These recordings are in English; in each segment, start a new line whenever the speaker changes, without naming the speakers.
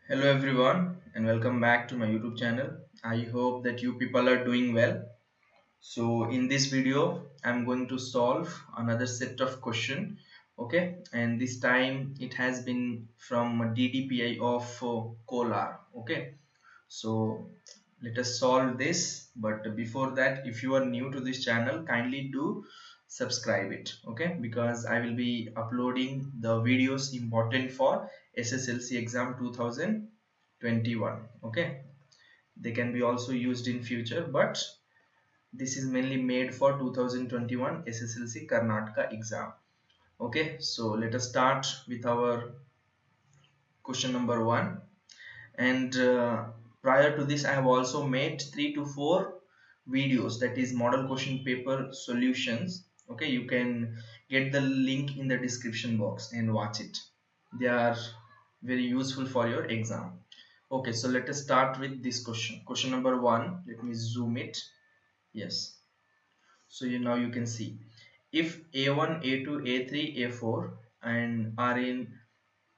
Hello everyone and welcome back to my YouTube channel. I hope that you people are doing well. So in this video I'm going to solve another set of question. Okay, and this time it has been from DDPI of Kolar. Okay, so let us solve this, but before that, if you are new to this channel, kindly do subscribe it. Okay, because I will be uploading the videos important for SSLC exam 2021. Okay, they can be also used in future, but this is mainly made for 2021 SSLC Karnataka exam. Okay, so let us start with our question number one. And prior to this I have also made 3 to 4 videos, that is model question paper solutions. Okay, you can get the link in the description box and watch it. They are very useful for your exam. Okay, so let us start with this question number one. Let me zoom it. Yes, so you can see if a1 a2 a3 a4 and are in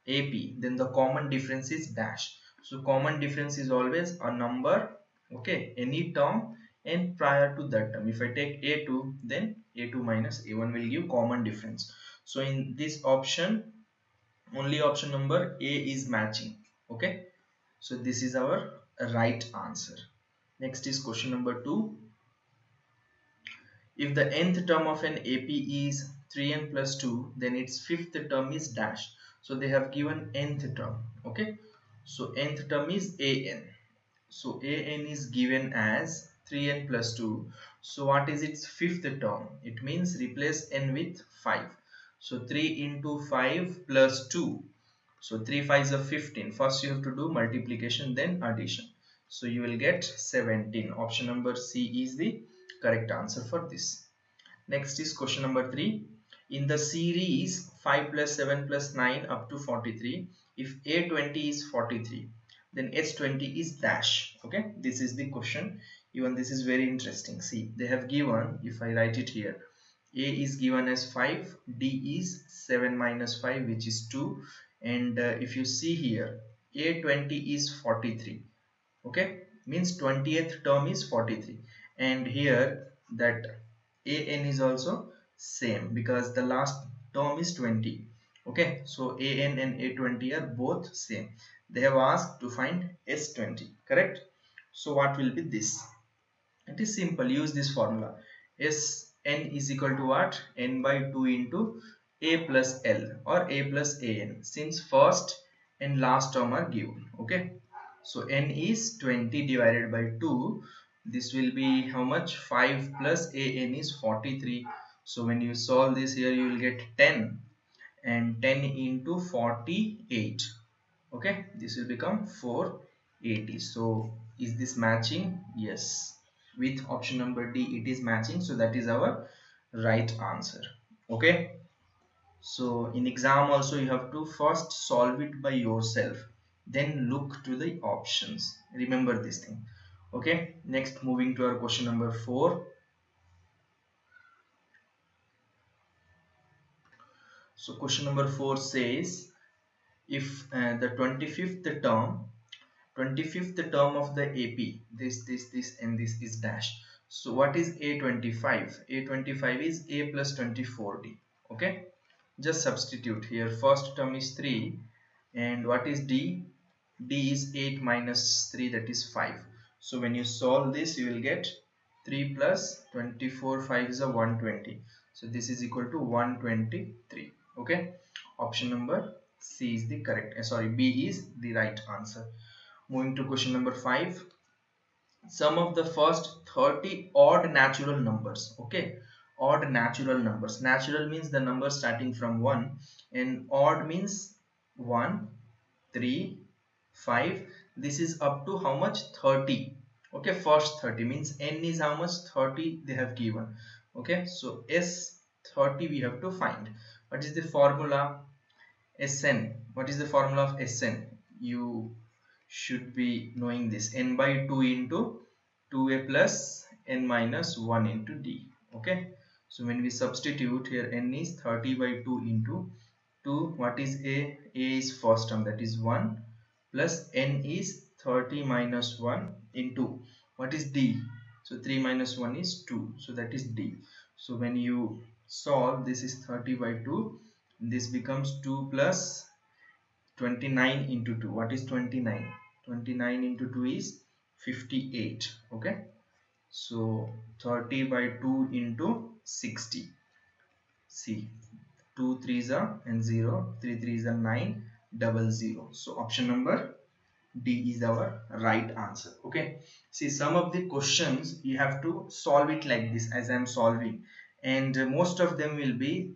AP, then the common difference is dash. So common difference is always a number, okay, any term, and prior to that term. If I take A2, then A2 minus A1 will give common difference. So in this option, only option number A is matching. Okay, so this is our right answer. Next is question number two. If the nth term of an AP is 3n plus 2, then its fifth term is dash. So they have given nth term. Okay, so nth term is an. So an is given as 3n plus 2. So what is its fifth term? It means replace n with 5. So 3 into 5 plus 2. So 3 5s are 15. First you have to do multiplication, then addition. So you will get 17. Option number C is the correct answer for this. Next is question number 3. In the series 5 plus 7 plus 9 up to 43, if A20 is 43, then H20 is dash. Okay, this is the question. Even this is very interesting. See, they have given, if I write it here, A is given as 5, D is 7 minus 5, which is 2. And if you see here, A20 is 43. Okay, means 20th term is 43. And here that an is also same because the last term is 20. Okay, so an and a20 are both same. They have asked to find s20, correct? So what will be this? It is simple. Use this formula. Sn is equal to what? N by 2 into a plus l or a plus an, since first and last term are given. Okay, so n is 20 divided by 2. This will be how much? 5 plus an is 43. So when you solve this here, you will get 10, and 10 into 48. Okay, this will become 480. So is this matching? Yes, with option number D it is matching. So that is our right answer. Okay, so in exam also you have to first solve it by yourself, then look to the options. Remember this thing. Okay, next moving to our question number 4. So question number 4 says if the 25th term of the AP, this and this is dash. So what is A25? A25 is A plus 24D. Okay, just substitute here. First term is 3, and what is D? D is 8 minus 3, that is 5. So when you solve this, you will get 3 plus 24, 5 is a 120. So this is equal to 123. Okay, option number C is the correct, sorry, B is the right answer. Moving to question number 5. Sum of the first 30 odd natural numbers. Okay, odd natural numbers. Natural means the number starting from 1, and odd means 1, 3, 5. This is up to how much? 30. Okay, first 30 means n is how much? 30 they have given. Okay, so S30 we have to find. What is the formula? Sn. What is the formula of Sn? You should be knowing this. N by 2 into 2a plus n minus 1 into d. Okay, so when we substitute here, n is 30 by 2 into 2. What is a? A is first term, that is 1. plus n is 30 minus 1 into what is d. So 3 minus 1 is 2, so that is d. So when you solve, this is 30 by 2, this becomes 2 plus 29 into 2. What is 29? 29 into 2 is 58. Okay, so 30 by 2 into 60. See, 2 threes are and 0, 3 threes are 9, double 0. So option number D is our right answer. Okay, see, some of the questions you have to solve it like this as I am solving, and most of them will be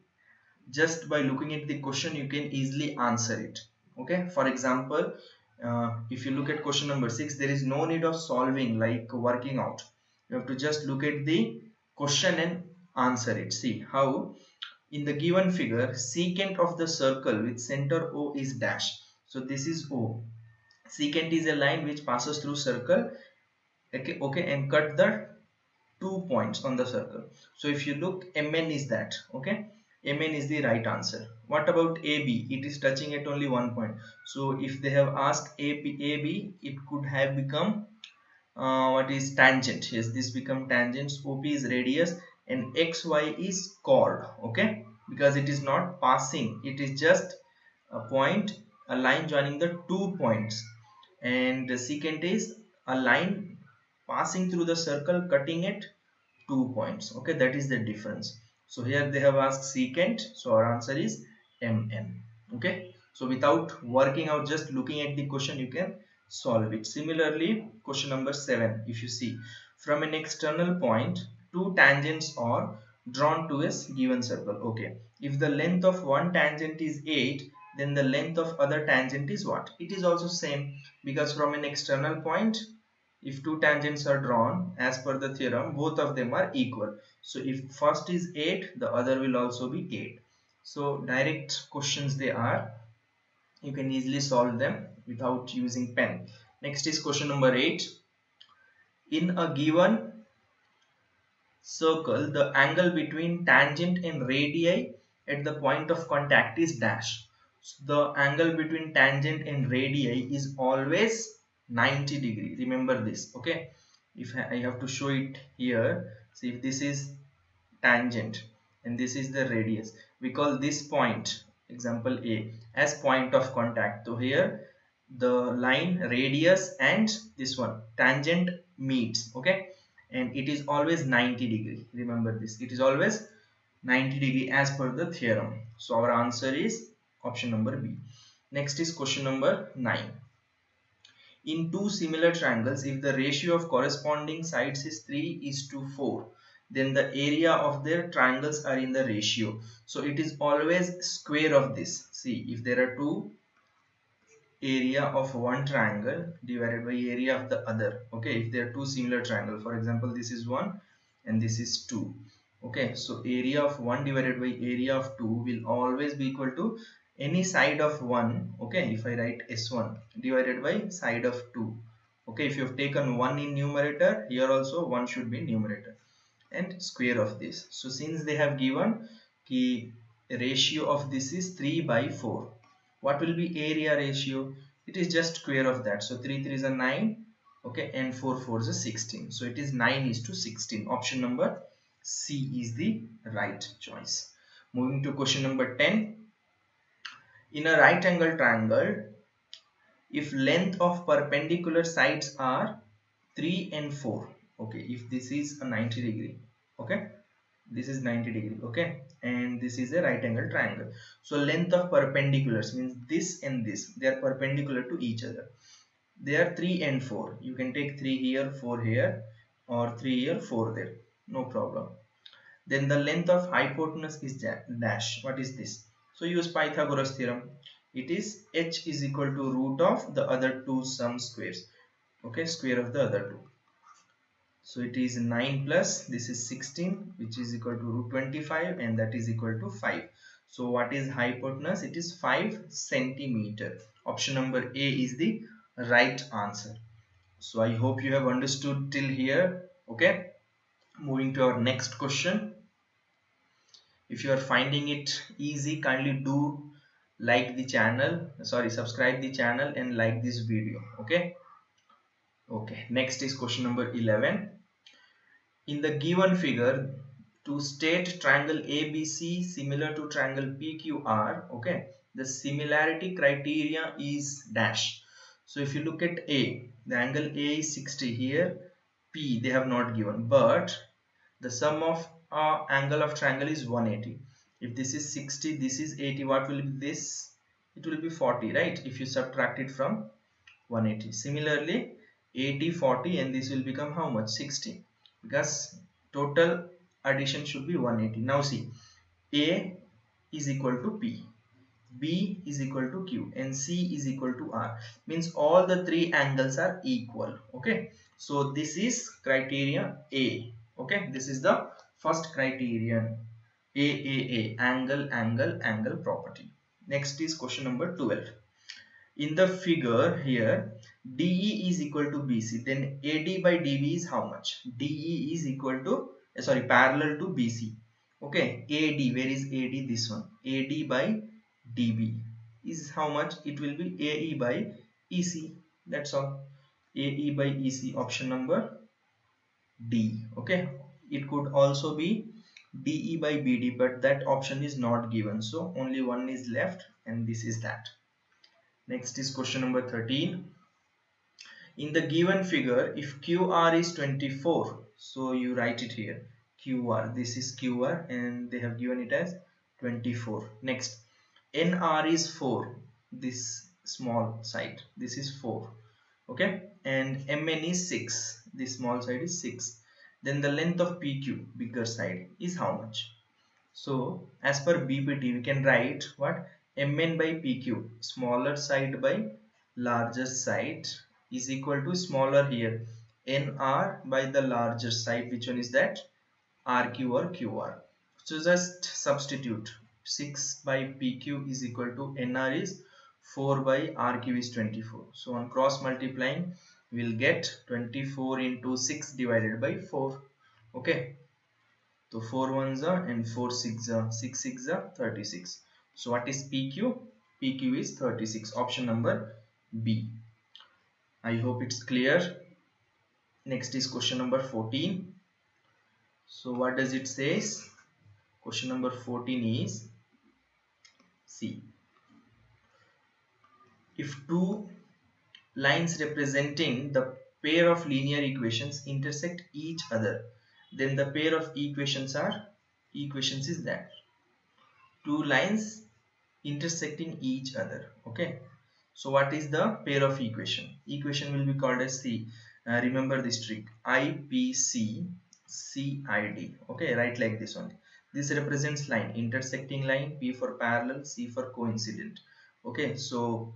just by looking at the question you can easily answer it. Okay, for example, if you look at question number 6, there is no need of solving like working out. You have to just look at the question and answer it. See how in the given figure secant of the circle with center O is dash. So this is O. Secant is a line which passes through circle, okay, and cut the 2 points on the circle. So if you look, mn is that. Okay, mn is the right answer. What about ab? It is touching at only 1 point. So if they have asked ab, it could have become what is tangent. Yes, this become tangent. OP is radius and XY is chord. Okay, because it is not passing, it is just a point, a line joining the 2 points, and the secant is a line passing through the circle cutting at 2 points. Okay, that is the difference. So here they have asked secant, so our answer is mn. Okay, so without working out, just looking at the question you can solve it. Similarly, question number 7, if you see, from an external point two tangents are drawn to a given circle. Okay, if the length of one tangent is 8, then the length of other tangent is what? It is also same, because from an external point, if two tangents are drawn as per the theorem, both of them are equal. So if first is 8, the other will also be 8. So direct questions they are, you can easily solve them without using pen. Next is question number 8. In a given circle, the angle between tangent and radii at the point of contact is dash. So the angle between tangent and radii is always 90 degree. Remember this. Okay, if I have to show it here, see, if this is tangent and this is the radius, we call this point, example A, as point of contact. So here the line radius and this one tangent meets. Okay, and it is always 90 degree. Remember this, it is always 90 degree as per the theorem. So our answer is option number B. Next is question number 9. In two similar triangles, if the ratio of corresponding sides is 3:4, then the area of their triangles are in the ratio. So it is always square of this. See, if there are two, area of one triangle divided by area of the other. Okay, if there are two similar triangle, for example, this is 1 and this is 2. Okay, so area of 1 divided by area of 2 will always be equal to any side of 1. Okay, if I write s1 divided by side of 2. Okay, if you have taken 1 in numerator, here also 1 should be in numerator, and square of this. So since they have given the ratio of this is 3/4, what will be area ratio? It is just square of that. So 3 3 is a 9. Okay, and 4 4 is a 16. So it is 9:16. Option number C is the right choice. Moving to question number 10. In a right angle triangle, if length of perpendicular sides are 3 and 4. Okay, if this is a 90 degree. Okay, this is 90 degree. Okay, and this is a right angle triangle. So length of perpendiculars means this and this, they are perpendicular to each other. They are 3 and 4. You can take 3 here, 4 here, or 3 here, 4 there, no problem. Then the length of hypotenuse is dash. What is this? So use Pythagoras theorem. It is h is equal to root of the other two sum squares. Okay, square of the other two. So it is 9 plus this is 16, which is equal to root 25, and that is equal to 5. So what is hypotenuse? It is 5 centimeter. Option number A is the right answer. So I hope you have understood till here. Okay, moving to our next question. If you are finding it easy, kindly do like the channel, sorry, subscribe the channel and like this video. Okay. Okay, next is question number 11. In the given figure, to state triangle ABC similar to triangle PQR, okay, the similarity criteria is dash. So if you look at A, the angle A is 60 here, P they have not given, but the sum of angle of triangle is 180. If this is 60, this is 80, what will be this? It will be 40, right? If you subtract it from 180. Similarly, 80, 40, and this will become how much? 60, because total addition should be 180. Now see, A is equal to P, B is equal to Q, and C is equal to R. Means all the three angles are equal. Okay, so this is criteria A. Okay, this is the first criterion. A, angle property. Next is question number 12. In the figure here, DE is equal to BC, then AD by DB is how much? DE is equal to, sorry, parallel to BC. Okay, AD, where is AD? This one. AD by DB is how much? It will be AE by EC. That's all. AE by EC, option number D. Okay, it could also be DE by BD, but that option is not given, so only one is left, and this is that. Next is question number 13. In the given figure, if QR is 24, so you write it here, QR, this is QR, and they have given it as 24. Next, NR is 4, this small side, this is 4, okay, and MN is 6, this small side is 6. Then the length of PQ, bigger side, is how much? So as per BPT, we can write what? Mn by PQ, smaller side by larger side, is equal to smaller here, NR by the larger side. Which one is that? RQ or QR. So just substitute. 6 by PQ is equal to NR is 4 by RQ is 24. So on cross multiplying, we will get 24 into 6 divided by 4. Okay. So 4 ones are and 4 6 are, 6 6 are 36. So what is PQ? PQ is 36. Option number B. I hope it's clear. Next is question number 14. So what does it says? Question number 14 is C. If two lines representing the pair of linear equations intersect each other, then the pair of equations is that. Two lines intersecting each other. Okay, so what is the pair of equation? Equation will be called as C. Remember this trick, IPC CID. Okay, write like this one. This represents line, intersecting line, P for parallel, C for coincident. Okay, so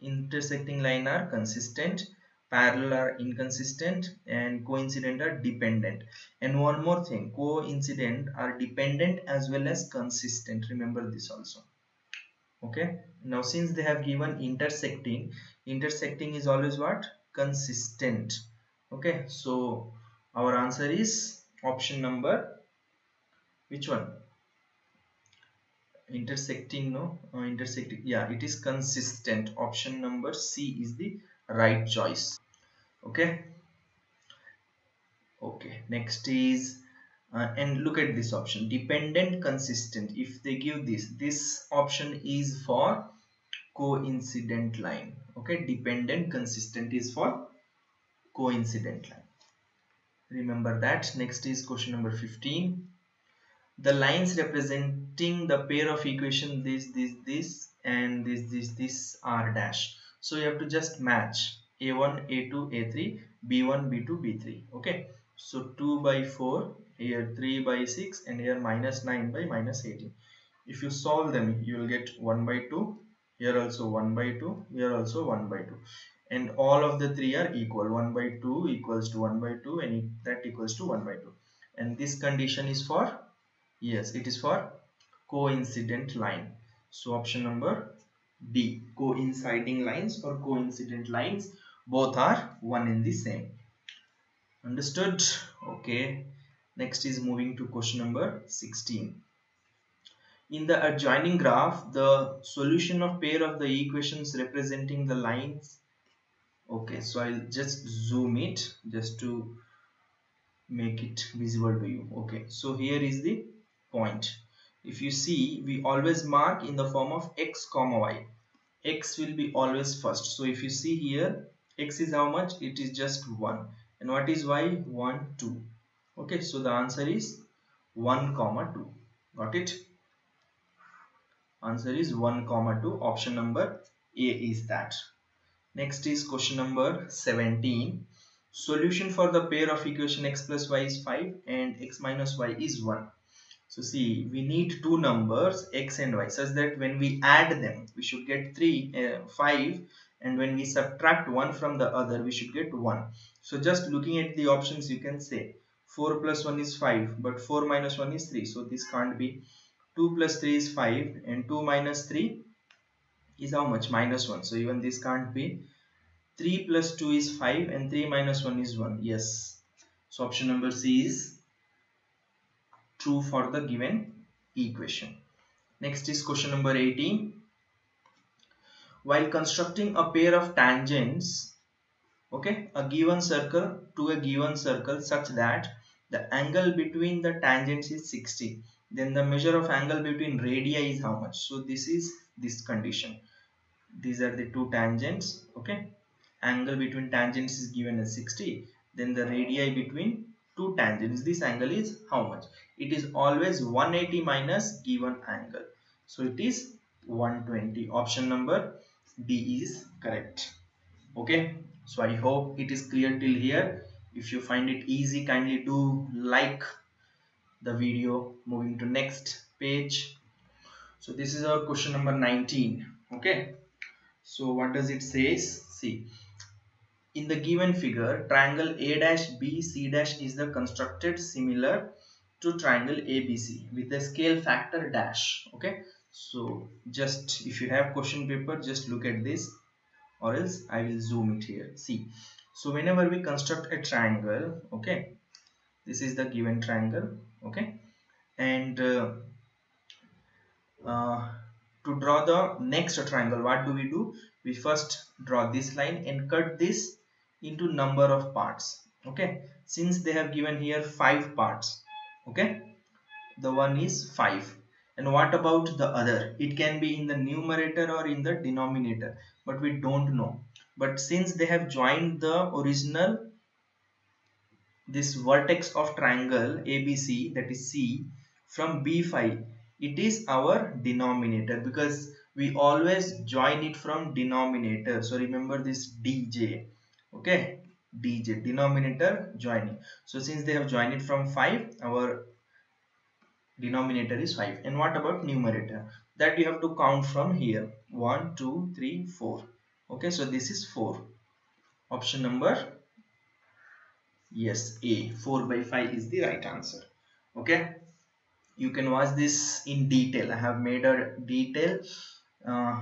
intersecting line are consistent, parallel are inconsistent, and coincident are dependent. And one more thing, coincident are dependent as well as consistent. Remember this also. Okay, now since they have given intersecting is always what? Consistent. Okay, so our answer is option number, which one? Intersecting, no, intersecting, yeah, it is consistent. Option number C is the right choice. Okay. Okay, next is and look at this option, dependent consistent. If they give this option is for coincident line. Okay, dependent consistent is for coincident line. Remember that. Next is question number 15. The lines representing the pair of equation this and this are dash. So you have to just match A1, A2, A3, B1, B2, B3. Okay, so 2 by 4 here, 3 by 6, and here minus 9 by minus 18. If you solve them, you will get 1 by 2, here also 1 by 2, here also 1 by 2, and all of the three are equal. 1 by 2 equals to 1 by 2, and that equals to 1 by 2. And this condition is for, yes, it is for coincident line. So option number D, coinciding lines or coincident lines, both are one in the same. Understood? Okay, next is moving to question number 16. In the adjoining graph, the solution of pair of the equations representing the lines. Okay, so I'll just zoom it just to make it visible to you. Okay, so here is the point. If you see, we always mark in the form of x comma y. X will be always first. So if you see here, x is how much? It is just 1. And what is y? 1, 2. Okay, so the answer is 1 comma 2. Got it? Answer is 1 comma 2. Option number A is that. Next is question number 17. Solution for the pair of equation x plus y is 5 and x minus y is 1. So see, we need two numbers x and y such that when we add them, we should get 5, and when we subtract one from the other, we should get 1. So just looking at the options, you can say 4 plus 1 is 5, but 4 minus 1 is 3. So this can't be. 2 plus 3 is 5 and 2 minus 3 is how much? Minus 1. So even this can't be. 3 plus 2 is 5 and 3 minus 1 is 1. Yes. So option number C is true for the given equation. Next is question number 18. While constructing a pair of tangents, okay, a given circle to a given circle such that the angle between the tangents is 60, then the measure of angle between radii is how much? So this is this condition. These are the two tangents, okay, angle between tangents is given as 60, then the radii between two tangents, this angle is how much? It is always 180 minus given angle, so it is 120. Option number D is correct. Okay, so I hope it is clear till here. If you find it easy, kindly do like the video. Moving to next page. So this is our question number 19. Okay, so what does it say? See, in the given figure, triangle A dash B C dash is the constructed similar to triangle ABC with a scale factor dash. Okay, so just if you have question paper, just look at this, or else I will zoom it here. See, so whenever we construct a triangle, okay, this is the given triangle, okay, and to draw the next triangle, what do? We first draw this line and cut this into number of parts. Okay, since they have given here 5 parts, okay, the one is 5. And what about the other? It can be in the numerator or in the denominator, but we don't know. But since they have joined the original, this vertex of triangle ABC, that is C, from B5, it is our denominator, because we always join it from denominator. So remember this DJ, okay, DJ, denominator joining. So since they have joined it from 5, our denominator is 5. And what about numerator? That you have to count from here, 1 2 3 4. Okay, so this is 4. Option number, yes, A, 4 by 5 is the right answer. Okay, you can watch this in detail. I have made a detailed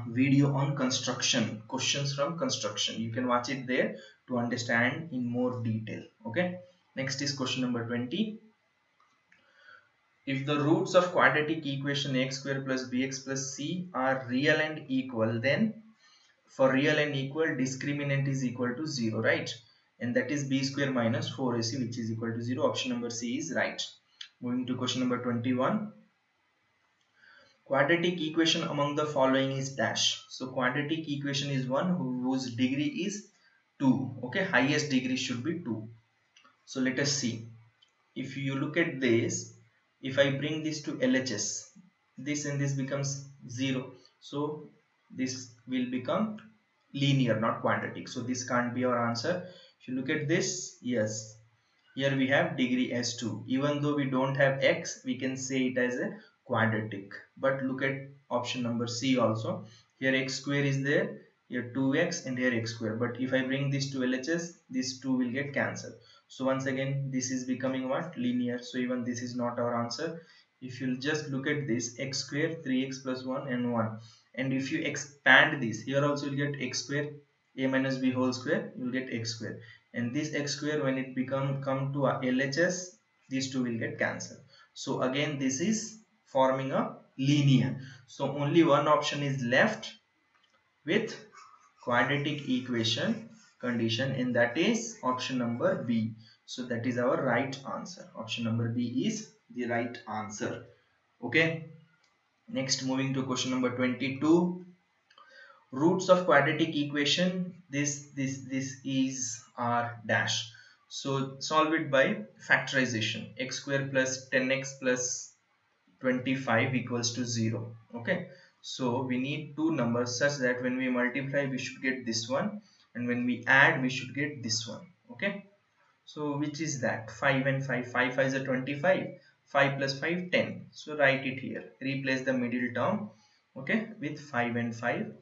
video on construction, questions from construction. You can watch it there to understand in more detail. Okay, next is question number 20. If the roots of quadratic equation ax square plus bx plus c are real and equal, then for real and equal, discriminant is equal to 0, right? And that is b square minus 4ac, which is equal to 0. Option number C is right. Moving to question number 21. Quadratic equation among the following is dash. So quadratic equation is one whose degree is 2. Okay, highest degree should be 2. So let us see. If you look at this, if I bring this to LHS, this and this becomes 0. So this will become linear, not quadratic. So this can't be our answer. If you look at this, yes, here we have degree as 2. Even though we don't have x, we can say it as a quadratic. But look at option number C also. Here x square is there, here 2x, and here x square. But if I bring this to LHS, this 2 will get cancelled. So once again, this is becoming what? Linear. So even this is not our answer. If you just look at this, x square, 3x plus 1 and 1. And if you expand this, here also you will get x square, a minus b whole square, you will get x square. And this x square, when it come to a LHS, these two will get cancelled. So again, this is forming a linear. So only one option is left with quadratic equation condition, and that is option number B. So that is our right answer. Option number B is the right answer. Okay. Next, moving to question number 22. Roots of quadratic equation, this is r dash. So solve it by factorization. X square plus 10x plus 25 equals to 0. Okay, so we need two numbers such that when we multiply we should get this one, and when we add we should get this one. Okay, so which is that? 5 and 5. 5 5 is a 25. 5 plus 5 10. So write it here. Replace the middle term, okay, with 5 and 5,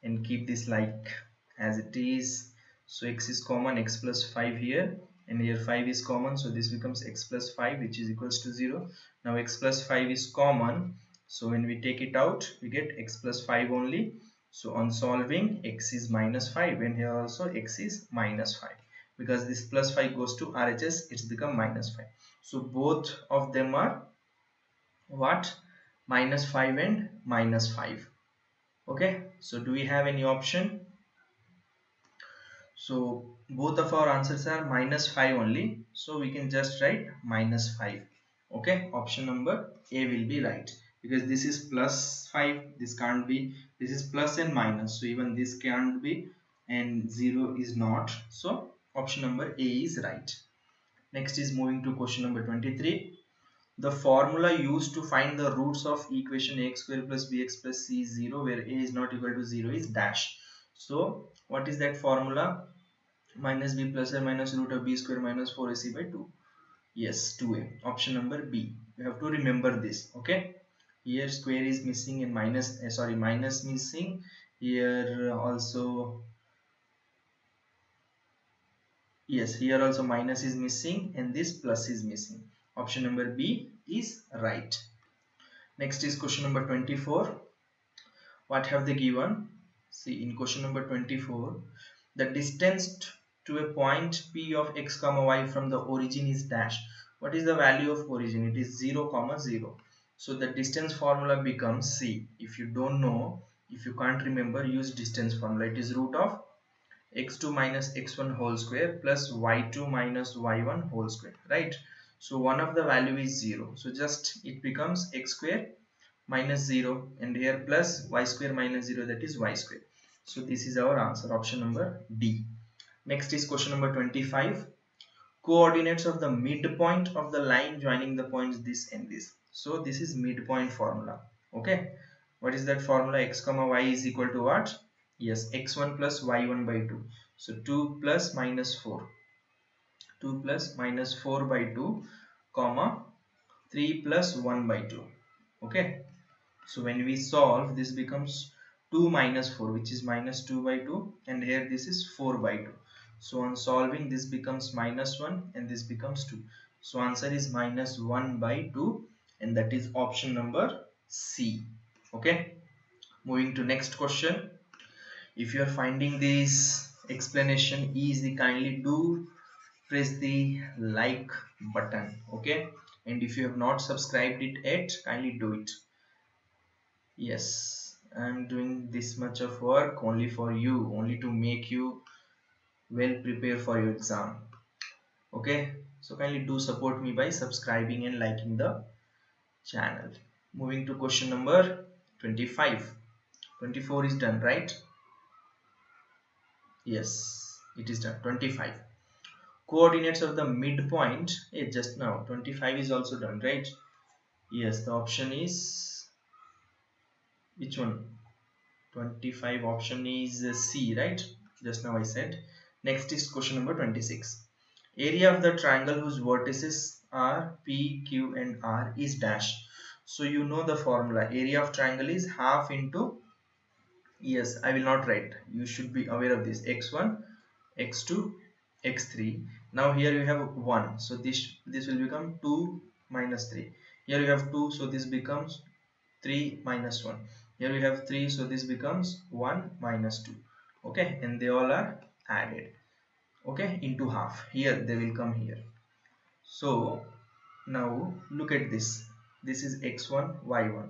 and keep this like as it is. So x is common, x plus 5 here, and here 5 is common, so this becomes x plus 5, which is equals to 0. Now x plus 5 is common, so when we take it out we get x plus 5 only. So on solving, x is minus 5, and here also x is minus 5. Because this plus 5 goes to RHS, it's become minus 5. So both of them are what? Minus 5 and minus 5. Okay, so do we have any option? So both of our answers are minus 5 only, so we can just write minus 5. Okay, option number A will be right, because this is plus 5, this can't be, this is plus and minus, so even this can't be, and 0 is not, so option number A is right. Next is moving to question number 23. The formula used to find the roots of equation ax square plus bx plus c is 0, where a is not equal to 0 is dash. So what is that formula? Minus b plus or minus root of b square minus 4ac by 2. Yes, 2a. Option number B. You have to remember this. Okay. Here square is missing and minus, minus missing. Here also, yes, here also minus is missing and this plus is missing. Option number B is right. Next is question number 24. What have they given? See, in question number 24, the distance to a point P of x comma y from the origin is dash. What is the value of origin? It is 0 comma 0. So the distance formula becomes, see, if you don't know, if you can't remember, use distance formula. It is root of x2 minus x1 whole square plus y2 minus y1 whole square, right? So one of the value is 0, so just it becomes x square minus 0, and here plus y square minus 0, that is y square. So this is our answer, option number D. Next is question number 25. Coordinates of the midpoint of the line joining the points this and this. So this is midpoint formula. Okay, what is that formula? X comma y is equal to what? Yes, x1 plus y1 by 2. So 2 plus minus 4. 2 plus minus 4 by 2 comma 3 plus 1 by 2. Okay, so when we solve, this becomes 2 minus 4, which is minus 2 by 2, and here this is 4 by 2. So on solving, this becomes minus 1 and this becomes 2. So answer is minus 1 by 2, and that is option number C. Okay, moving to next question. If you are finding this explanation easy, kindly do press the like button. Okay, and if you have not subscribed it yet, kindly do it. Yes, I'm doing this much of work only for you, only to make you well prepared for your exam. Okay, so kindly do support me by subscribing and liking the channel. Moving to question number 25. 24 is done, right? Yes, it is done. 25. Coordinates of the midpoint. Hey, just now 25 is also done, right? Yes, the option is which one? 25 option is C, right? Just now I said. Next is question number 26. Area of the triangle whose vertices are P, Q and R is dash. So you know the formula. Area of triangle is half into, yes, I will not write. You should be aware of this. x1, x2, x3. Now here you have 1. So this will become 2 minus 3. Here you have 2. So this becomes 3 minus 1. Here we have 3, so this becomes 1 minus 2. Okay, and they all are added, okay, into half. Here they will come here. So now look at this. This is x1 y1,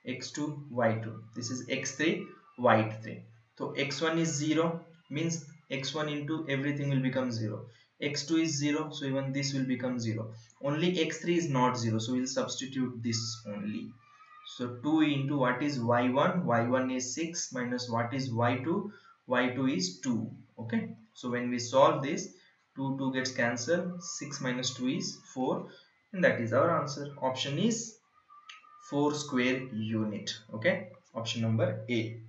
x2 y2, this is x3 y3. So x1 is 0, means x1 into everything will become 0. x2 is 0, so even this will become 0. Only x3 is not 0, so we'll substitute this only. So 2 into what is y1, y1 is 6, minus what is y2, y2 is 2. Okay, so when we solve this, 2 gets cancelled, 6 minus 2 is 4, and that is our answer. Option is 4 square unit. Okay, option number A.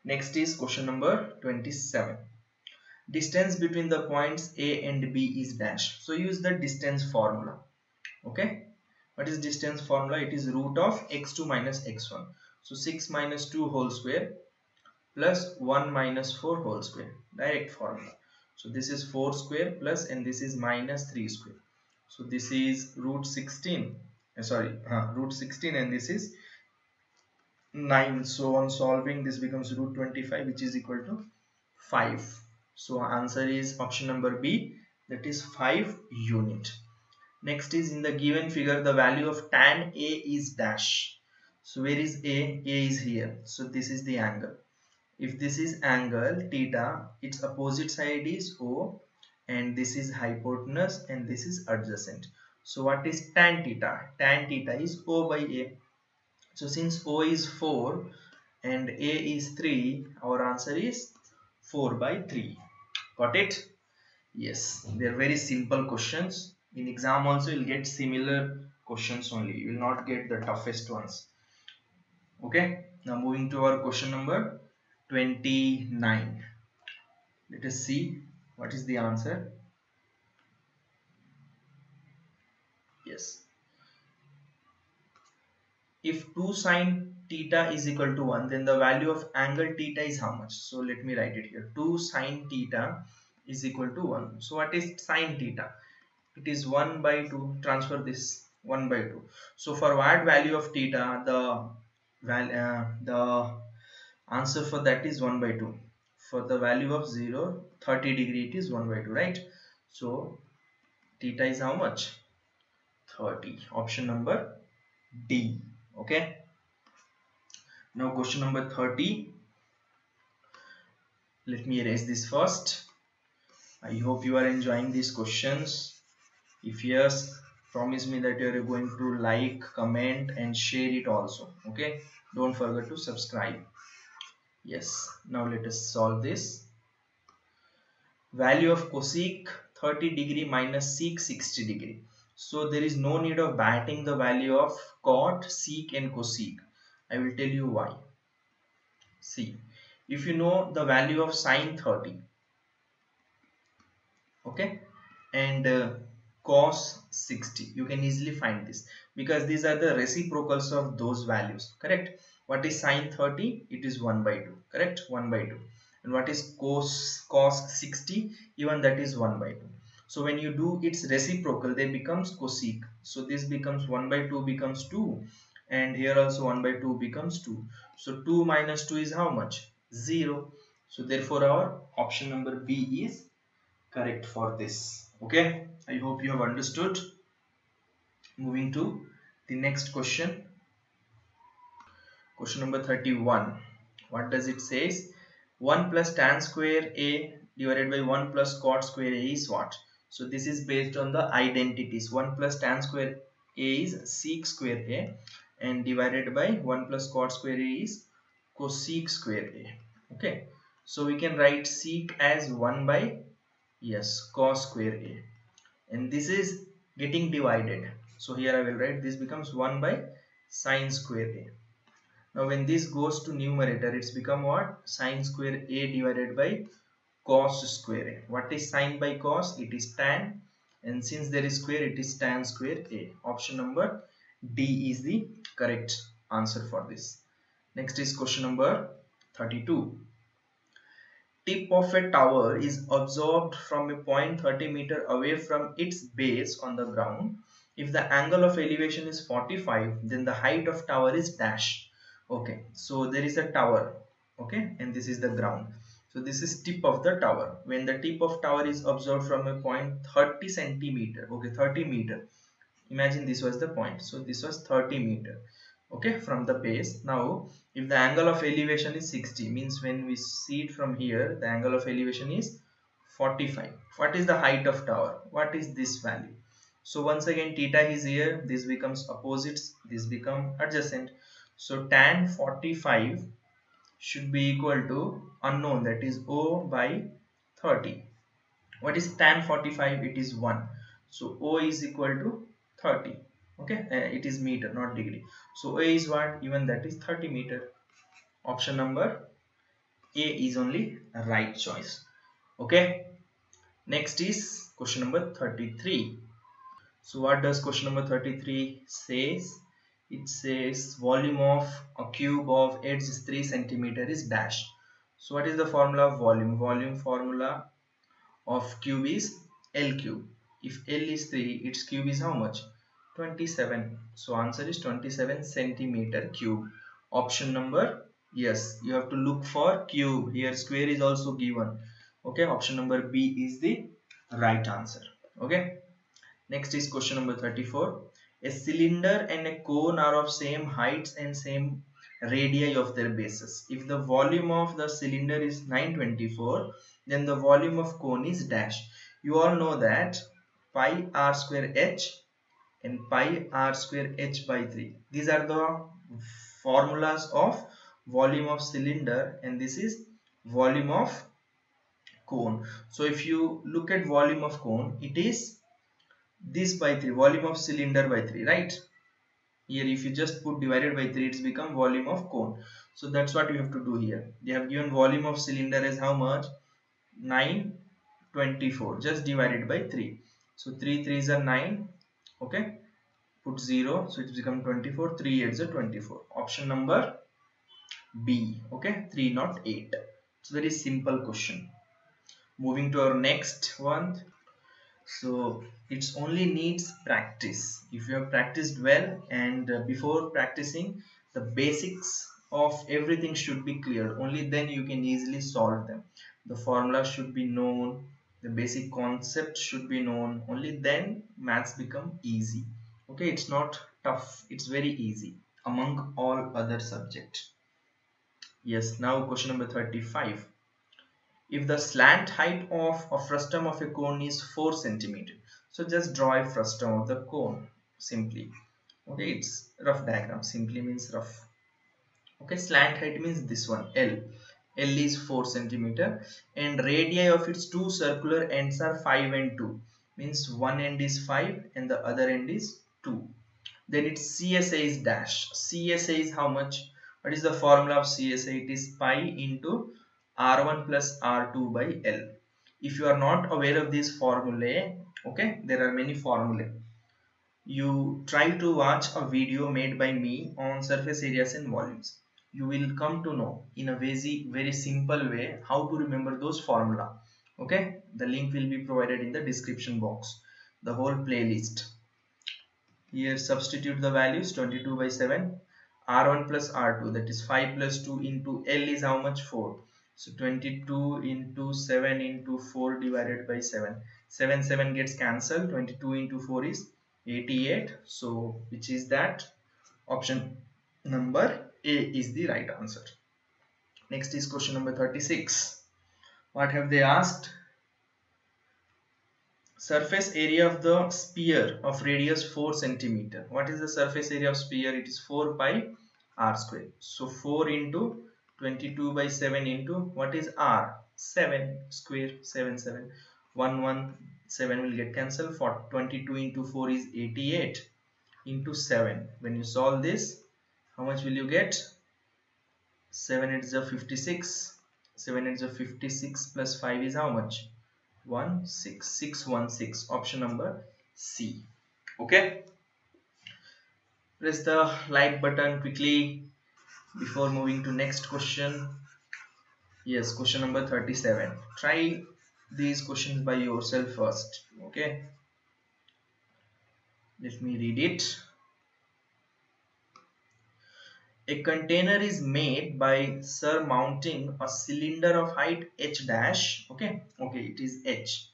Next is question number 27. Distance between the points A and B is dash. So use the distance formula. Okay, what is distance formula? It is root of x2 minus x1. So 6 minus 2 whole square plus 1 minus 4 whole square, direct formula. So this is 4 square plus, and this is minus 3 square. So this is root 16, root 16, and this is 9. So on solving, this becomes root 25, which is equal to 5. So answer is option number B, that is 5 unit. Next is, in the given figure, the value of tan A is dash. So where is A? A is here. So this is the angle. If this is angle theta, its opposite side is O, and this is hypotenuse, and this is adjacent. So what is tan theta? Tan theta is O by A. So since O is 4 and A is 3, our answer is 4 by 3. Got it? Yes, they are very simple questions. In exam also you'll get similar questions only. You will not get the toughest ones. Okay, now moving to our question number 29. Let us see what is the answer. Yes. If 2 sine theta is equal to 1, then the value of angle theta is how much? So let me write it here. 2 sine theta is equal to 1. So what is sine theta? It is 1 by 2. Transfer this 1 by 2. So for what value of theta, the answer for that is 1 by 2. For the value of 0, 30 degree, it is 1 by 2, right? So theta is how much? 30. Option number D. Okay. Now question number 30. Let me erase this first. I hope you are enjoying these questions. If yes, promise me that you are going to like, comment and share it also. Okay, don't forget to subscribe. Yes, now let us solve this. Value of cosec 30 degree minus sec 60 degree. So there is no need of batting the value of cot, sec and cosec. I will tell you why. See, if you know the value of sine 30, okay, and cos 60, you can easily find this because these are the reciprocals of those values, correct? What is sine 30? It is 1 by 2, correct? 1 by 2. And what is cos 60? Even that is 1 by 2. So when you do its reciprocal, they becomes cosec. So this becomes 1 by 2 becomes 2, and here also 1 by 2 becomes 2. So 2 minus 2 is how much? 0. So therefore our option number B is correct for this. Okay, I hope you have understood. Moving to the next question. Question number 31. What does it says? 1 plus tan square A divided by 1 plus cot square A is what? So this is based on the identities. 1 plus tan square A is sec square A, and divided by 1 plus cot square A is cosec square A. Okay, so we can write sec as 1 by, yes, cos square A, and this is getting divided. So here I will write this becomes 1 by sine square A. Now when this goes to numerator, it's become what? Sine square A divided by cos square A. What is sine by cos? It is tan, and since there is square, it is tan square A. Option number D is the correct answer for this. Next is question number 32. Tip of a tower is observed from a point 30 meter away from its base on the ground. If the angle of elevation is 45, then the height of tower is dash. Okay, so there is a tower, okay, and this is the ground. So this is tip of the tower. When the tip of tower is observed from a point 30 centimeter, okay, 30 meter. Imagine this was the point. So this was 30 meter. okay, from the base. Now if the angle of elevation is 60, means when we see it from here, the angle of elevation is 45. What is the height of tower? What is this value? So once again theta is here, this becomes opposites, this become adjacent. So tan 45 should be equal to unknown, that is O by 30. What is tan 45? It is 1. So O is equal to 30. Okay, it is meter, not degree. So A is what? Even that is 30 meter. Option number A is only a right choice. Okay, next is question number 33. So what does question number 33 says? It says volume of a cube of edge is 3 centimeter is dash. So what is the formula of volume? Volume formula of cube is L cube. If L is 3, its cube is how much? 27. So answer is 27 centimeter cube. Option number, yes, you have to look for cube. Here square is also given. Okay, option number B is the right answer. Okay. Next is question number 34. A cylinder and a cone are of same heights and same radii of their bases. If the volume of the cylinder is 924, then the volume of cone is dash. You all know that pi r square h and pi r square h by 3. These are the formulas of volume of cylinder, and this is volume of cone. So if you look at volume of cone, it is this by 3, volume of cylinder by 3, right? Here if you just put divided by 3, it's become volume of cone. So that's what you have to do here. They have given volume of cylinder as how much? 924, just divided by 3. So 3 3s are 9. Okay, put 0, so it's become 24. 3 8s are 24. Option number B. Okay, 3 not 8. It's very simple question. Moving to our next one. So it's only needs practice. If you have practiced well, and before practicing, the basics of everything should be clear, only then you can easily solve them. The formula should be known, the basic concept should be known, only then maths become easy. Okay, it's not tough, it's very easy among all other subjects. Yes, now question number 35. If the slant height of a frustum of a cone is 4 centimeter, so just draw a frustum of the cone simply. Okay, it's rough diagram, simply means rough. Okay, slant height means this one, L. L is 4 centimeter, and radii of its two circular ends are 5 and 2, means one end is 5 and the other end is 2. Then its CSA is dash. CSA is how much? What is the formula of CSA? It is pi into R1 plus R2 by L. If you are not aware of this formulae, okay, there are many formulae. You try to watch a video made by me on surface areas and volumes. You will come to know in a very simple way how to remember those formula. Okay, the link will be provided in the description box. The whole playlist. Here substitute the values. 22 by 7, R1 plus R2, that is 5 plus 2 into L is how much? 4. So 22 into 7 into 4 divided by 7. 7 gets cancelled. 22 into 4 is 88. So which is that? Option number A is the right answer. Next is question number 36. What have they asked? Surface area of the sphere of radius 4 centimeter. What is the surface area of sphere? It is 4 pi r square. So 4 into 22 by 7 into what is r? 7 square. 7 7 1 1 7 will get cancelled. For 22 into 4 is 88 into 7. When you solve this, how much will you get? 7 is 56. 7 is 56 plus 5 is how much? 16616. Option number C. Okay, press the like button quickly before moving to next question. Yes, question number 37. Try these questions by yourself first. Okay, let me read it. A container is made by surmounting a cylinder of height h dash. Okay, it is h,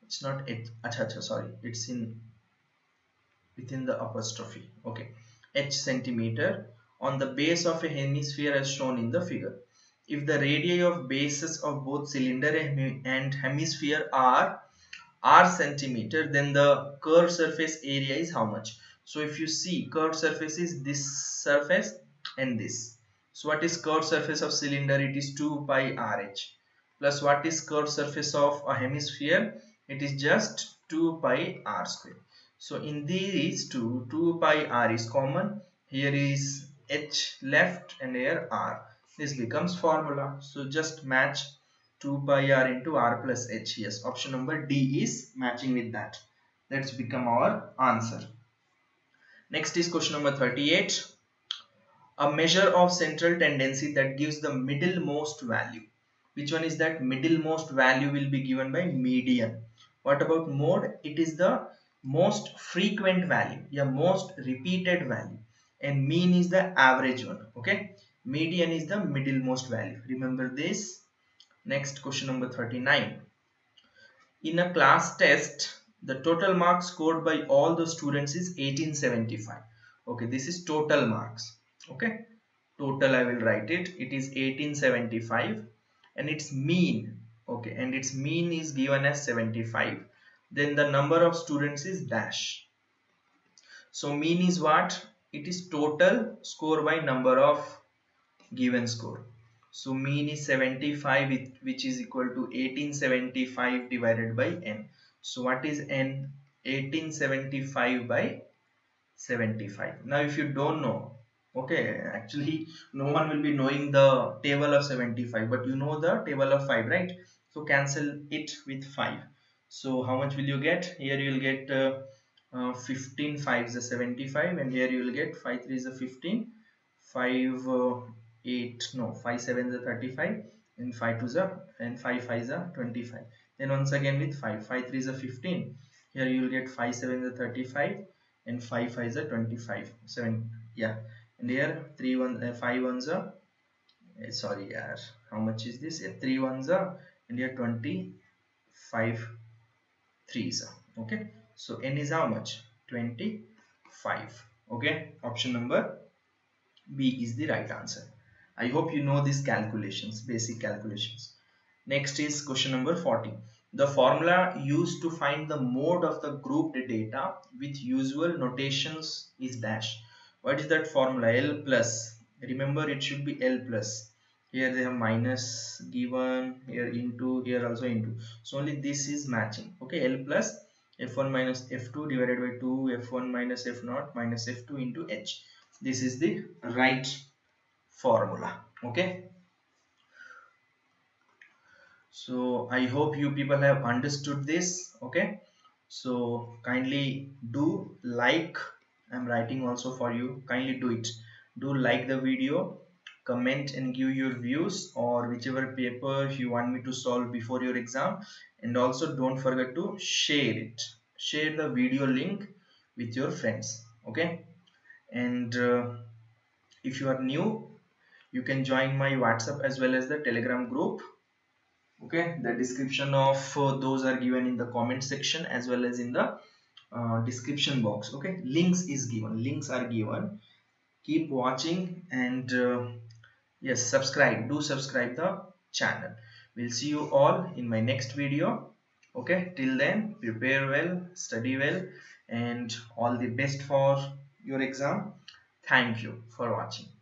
it's not h. Acha, sorry, it's in within the apostrophe. Okay, h centimeter on the base of a hemisphere as shown in the figure. If the radii of bases of both cylinder and hemisphere are r centimeter, then the curved surface area is how much? So if you see, curved surface is this surface and this. So what is curved surface of cylinder? It is 2 pi rh. Plus what is curved surface of a hemisphere? It is just 2 pi r square. So in these two, 2 pi r is common. Here is h left and here r. This becomes formula. So just match 2 pi r into r plus h. Yes, option number D is matching with that. Let's become our answer. Next is question number 38. A measure of central tendency that gives the middlemost value. Which one is that? Middlemost value will be given by median. What about mode? It is the most frequent value, yeah, most repeated value, and mean is the average one. Okay, median is the middlemost value. Remember this. Next, question number 39. In a class test, the total marks scored by all the students is 1875. Okay, this is total marks. Okay, total I will write it. It is 1875 and its mean. Okay, and its mean is given as 75. Then the number of students is dash. So mean is what? It is total score by number of given score. So mean is 75, which is equal to 1875 divided by n. So what is n? 1875 by 75. Now if you don't know, okay, actually no one will be knowing the table of 75, but you know the table of 5, right? So cancel it with 5. So how much will you get? Here you will get 15 5 is a 75, and here you will get 5 3 is a 15, 5 8 no 5 7 is a 35, and 5 2 is a, and 5 5 is a 25. Then once again with 5 5 3 is a 15. Here you will get 5 7 is a 35, and 5 5 is a 25. 7, yeah, and here 3 1 5 ones are sorry yeah, how much is this? 3 ones are, and here 25 threes are. Okay, so n is how much? 25. Okay, option number B is the right answer. I hope you know these calculations, basic calculations. Next is question number 40. The formula used to find the mode of the grouped data with usual notations is dash. What is that formula? L plus. Remember, it should be L plus. Here they have minus given, here into, here also into. So only this is matching. Okay, L plus f1 minus f2 divided by 2 f1 minus f0 minus f2 into h. This is the right formula. Okay, so I hope you people have understood this. Okay, so kindly do like, I'm writing also for you, kindly do it. Do like the video, comment and give your views or whichever paper you want me to solve before your exam, and also don't forget to share it, share the video link with your friends. Okay, and if you are new, you can join my WhatsApp as well as the Telegram group. Okay, the description of those are given in the comment section as well as in the description box. Okay, links is given, links are given. Keep watching, and yes, subscribe, do subscribe the channel. We'll see you all in my next video. Okay, till then, prepare well, study well, and all the best for your exam. Thank you for watching.